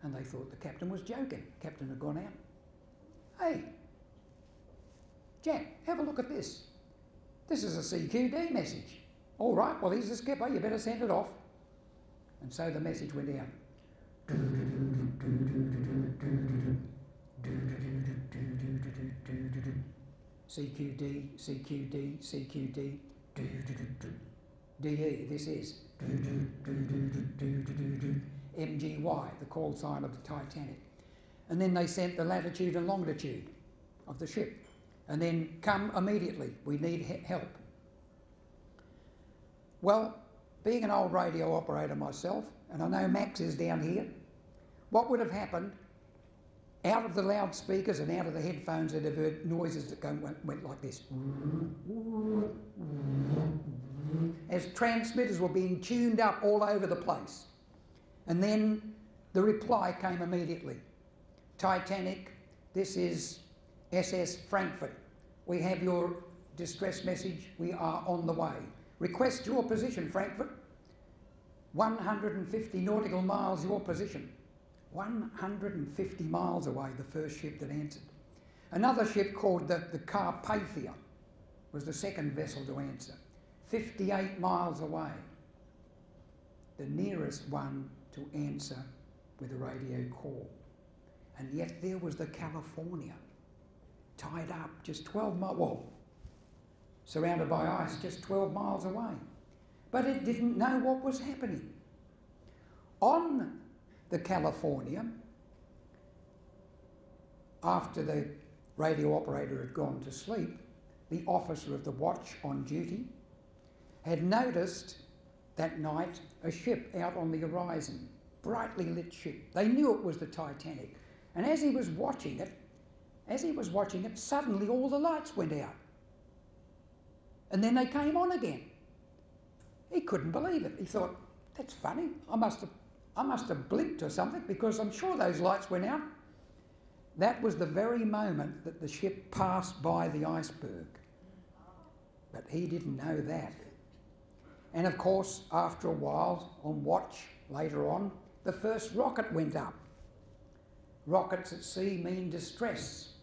And they thought the captain was joking. The captain had gone out. Hey, Jack, have a look at this. This is a CQD message. All right, well, he's the skipper, you better send it off. And so the message went out. CQD, CQD, CQD, DE, this is MGY, the call sign of the Titanic. And then they sent the latitude and longitude of the ship. And then, come immediately, we need help. Well, being an old radio operator myself, and I know Max is down here, what would have happened, out of the loudspeakers and out of the headphones, they'd have heard noises that went like this. As transmitters were being tuned up all over the place. And then the reply came immediately. Titanic, this is SS Frankfurt. We have your distress message. We are on the way. Request your position, Frankfurt. 150 nautical miles your position. 150 miles away, the first ship that answered. Another ship called the Carpathia was the second vessel to answer. 58 miles away. The nearest one to answer with a radio call. And yet there was the California, tied up just 12 miles, well, surrounded by ice just 12 miles away. But it didn't know what was happening. On the California, after the radio operator had gone to sleep, the officer of the watch on duty had noticed that night a ship out on the horizon, brightly lit ship. They knew it was the Titanic. And as he was watching it, suddenly all the lights went out. And then they came on again. He couldn't believe it. He thought, that's funny. I must have blinked or something, because I'm sure those lights went out. That was the very moment that the ship passed by the iceberg. But he didn't know that. And of course, after a while, on watch later on, the first rocket went up. Rockets at sea mean distress.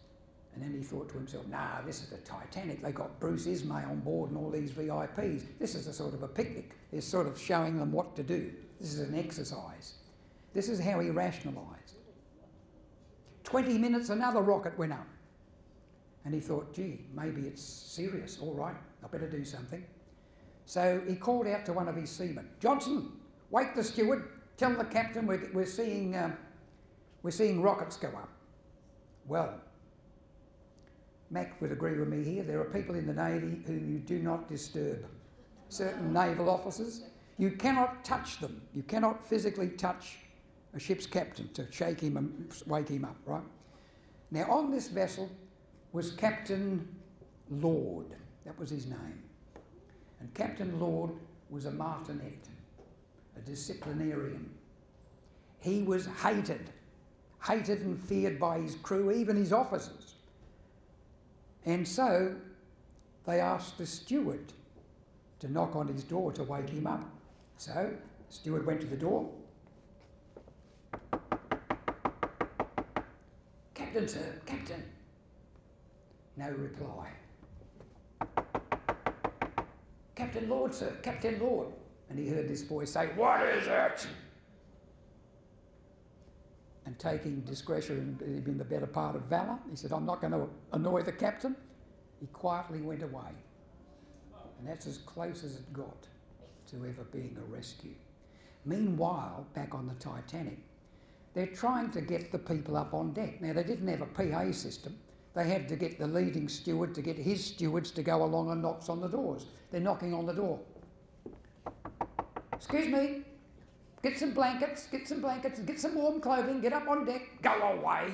And then he thought to himself, nah, this is the Titanic. They got Bruce Ismay on board and all these VIPs. This is a sort of a picnic. They're sort of showing them what to do. This is an exercise. This is how he rationalised. 20 minutes, another rocket went up. And he thought, gee, maybe it's serious. All right, I better do something. So he called out to one of his seamen, Johnson, wake the steward, tell the captain we're seeing rockets go up. Well, Mac would agree with me here. There are people in the Navy who you do not disturb. Certain naval officers, you cannot touch them. You cannot physically touch a ship's captain to shake him and wake him up, right? Now, on this vessel was Captain Lord. That was his name. And Captain Lord was a martinet, a disciplinarian. He was hated and feared by his crew, even his officers. And so they asked the steward to knock on his door to wake him up. So the steward went to the door. Captain, sir, captain. No reply. Captain Lord, sir, Captain Lord. And he heard this voice say, what is it? And taking discretion in the better part of valour, he said, I'm not going to annoy the captain. He quietly went away. And that's as close as it got to ever being a rescue. Meanwhile, back on the Titanic, they're trying to get the people up on deck. Now, they didn't have a PA system. They had to get the leading steward to get his stewards to go along and knocks on the doors. They're knocking on the door. Excuse me, get some blankets, get some warm clothing, get up on deck, go away,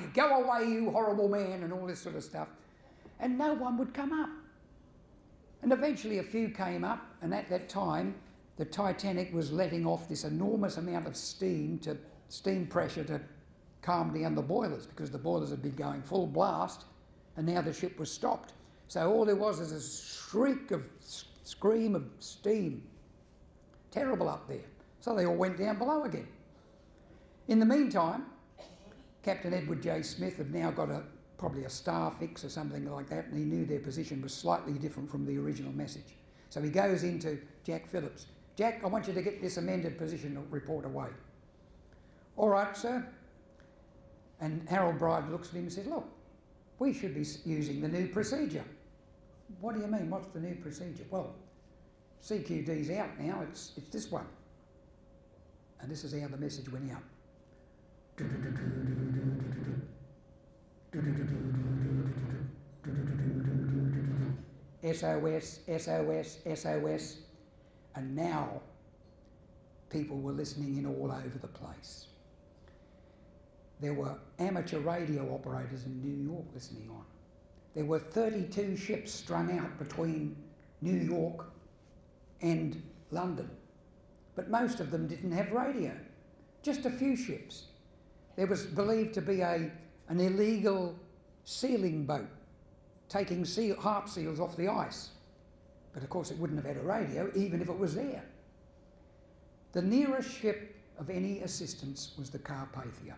you horrible man, and all this sort of stuff. And no one would come up. And eventually a few came up, and at that time, the Titanic was letting off this enormous amount of steam pressure to calm down the boilers, because the boilers had been going full blast, and now the ship was stopped. So all there was is a scream of steam. Terrible up there. So they all went down below again. In the meantime, Captain Edward J. Smith had now got probably a star fix or something like that, and he knew their position was slightly different from the original message. So he goes into Jack Phillips. Jack, I want you to get this amended position report away. All right, sir. And Harold Bride looks at him and says, look, we should be using the new procedure. What do you mean? What's the new procedure? Well, CQD's out now. It's this one. And this is how the message went out. SOS, SOS, SOS. And now people were listening in all over the place. There were amateur radio operators in New York listening on. There were 32 ships strung out between New York and London. But most of them didn't have radio. Just a few ships. There was believed to be an illegal sealing boat taking harp seals off the ice. But of course it wouldn't have had a radio, even if it was there. The nearest ship of any assistance was the Carpathia.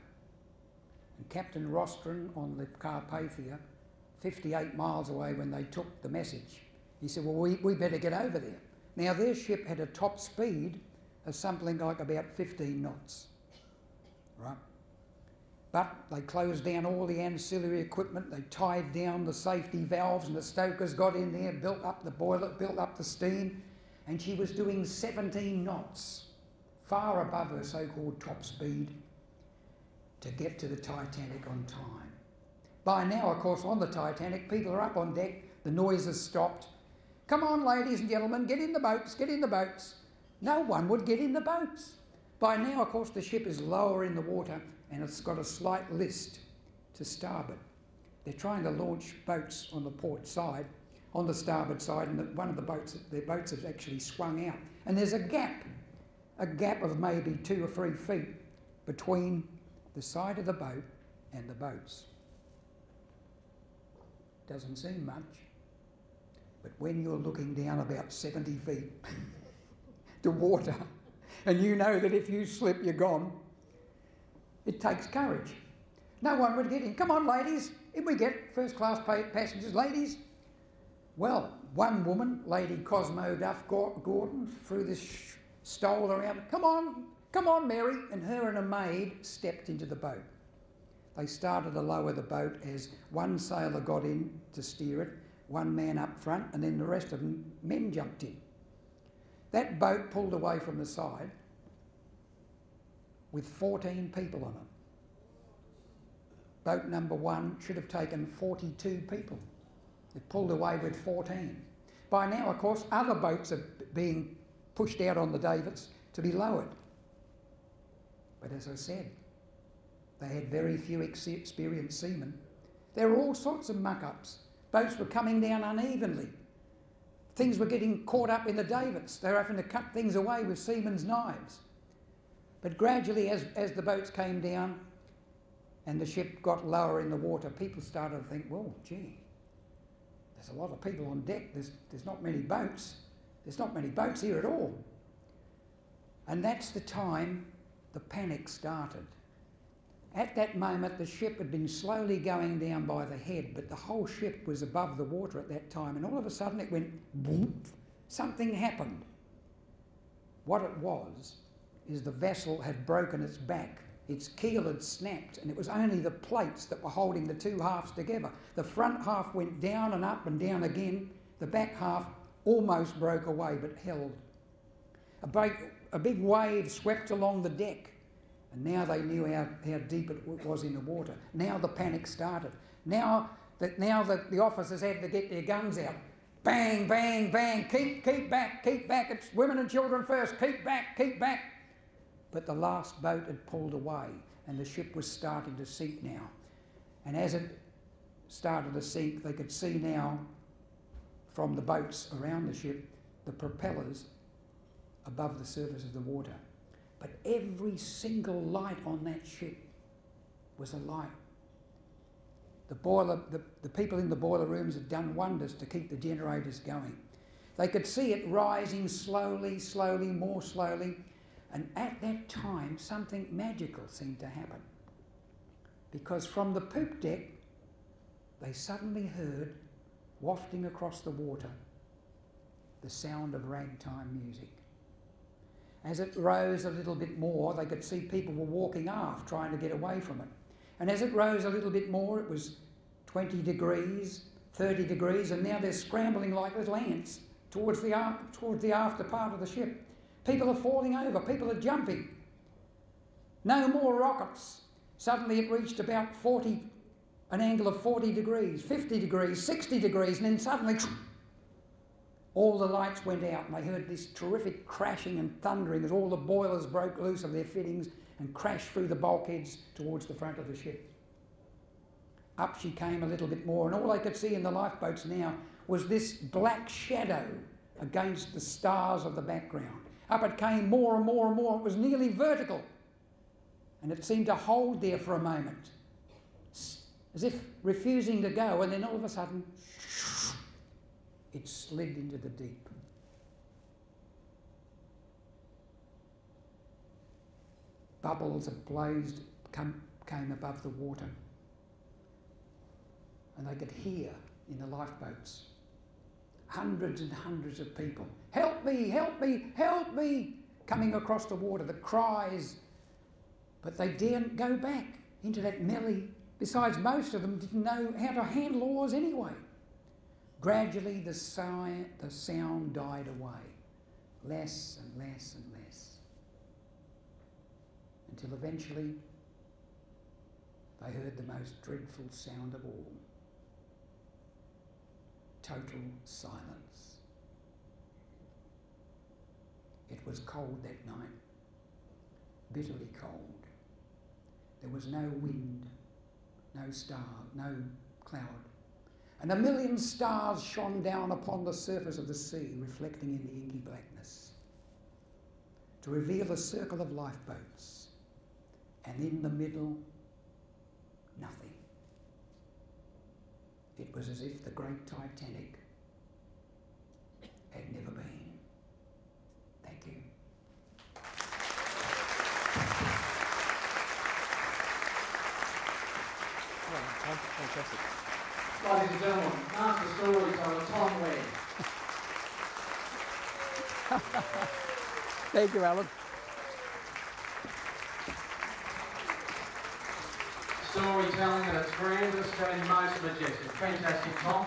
And Captain Rostron on the Carpathia, 58 miles away when they took the message, he said, well, we better get over there. Now their ship had a top speed of something like about 15 knots, right? But they closed down all the ancillary equipment, they tied down the safety valves, and the stokers got in there, built up the boiler, built up the steam, and she was doing 17 knots, far above her so-called top speed, to get to the Titanic on time. By now, of course, on the Titanic, people are up on deck, the noise has stopped. Come on, ladies and gentlemen, get in the boats, get in the boats. No one would get in the boats. By now, of course, the ship is lower in the water and it's got a slight list to starboard. They're trying to launch boats on the port side, on the starboard side, and one of their boats has actually swung out. And there's a gap of maybe 2 or 3 feet between the side of the boat and the boats. Doesn't seem much, but when you're looking down about 70 feet to water, and you know that if you slip, you're gone, it takes courage. No one would get in. Come on, ladies, if we get first-class passengers, ladies. Well, one woman, Lady Cosmo Duff Gordon, threw this stole around. Come on, Mary. And her and a maid stepped into the boat. They started to lower the boat as one sailor got in to steer it, one man up front, and then the rest of them men jumped in. That boat pulled away from the side with 14 people on it. Boat number 1 should have taken 42 people. It pulled away with 14. By now, of course, other boats are being pushed out on the davits to be lowered. But as I said, they had very few experienced seamen. There were all sorts of muck-ups. Boats were coming down unevenly. Things were getting caught up in the davits. They were having to cut things away with seamen's knives. But gradually, as the boats came down and the ship got lower in the water, people started to think, well, gee, there's a lot of people on deck. There's not many boats. There's not many boats here at all. And that's the time the panic started. At that moment, the ship had been slowly going down by the head, but the whole ship was above the water at that time, and all of a sudden it went boom. Something happened. What it was is the vessel had broken its back. Its keel had snapped, and it was only the plates that were holding the two halves together. The front half went down and up and down again. The back half almost broke away, but held. A big wave swept along the deck, and now they knew how deep it was in the water. Now the panic started. Now that the officers had to get their guns out. Bang, bang, bang, keep back, it's women and children first, keep back. But the last boat had pulled away and the ship was starting to sink now. And as it started to sink, they could see now from the boats around the ship, the propellers above the surface of the water. But every single light on that ship was alight. The people in the boiler rooms had done wonders to keep the generators going. They could see it rising slowly, more slowly, and at that time something magical seemed to happen. because from the poop deck they suddenly heard, wafting across the water, the sound of ragtime music. As it rose a little bit more, they could see people were walking aft trying to get away from it. And as it rose a little bit more, it was 20 degrees, 30 degrees, and now they're scrambling like little ants towards the after part of the ship. People are falling over, people are jumping. No more rockets. Suddenly it reached about an angle of 40 degrees, 50 degrees, 60 degrees, and then suddenly all the lights went out and they heard this terrific crashing and thundering as all the boilers broke loose of their fittings and crashed through the bulkheads towards the front of the ship. Up she came a little bit more, and all they could see in the lifeboats now was this black shadow against the stars of the background. Up it came more and more and more. It was nearly vertical, and it seemed to hold there for a moment, as if refusing to go, and then all of a sudden it slid into the deep. Bubbles of blazed came above the water, and they could hear in the lifeboats hundreds and hundreds of people, "Help me, help me, help me," coming across the water, the cries. But they daren't go back into that melee. Besides, most of them didn't know how to handle oars anyway. Gradually the sound died away, less and less and less, until eventually they heard the most dreadful sound of all. Total silence. It was cold that night, bitterly cold. There was no wind, no star, no cloud, and a million stars shone down upon the surface of the sea, reflecting in the inky blackness, to reveal a circle of lifeboats, and in the middle, nothing. It was as if the great Titanic had never been. Thank you. Fantastic. Ladies and gentlemen, master storyteller Tom Webb. Thank you, Alan. Storytelling at its grandest and most majestic. Fantastic, Tom.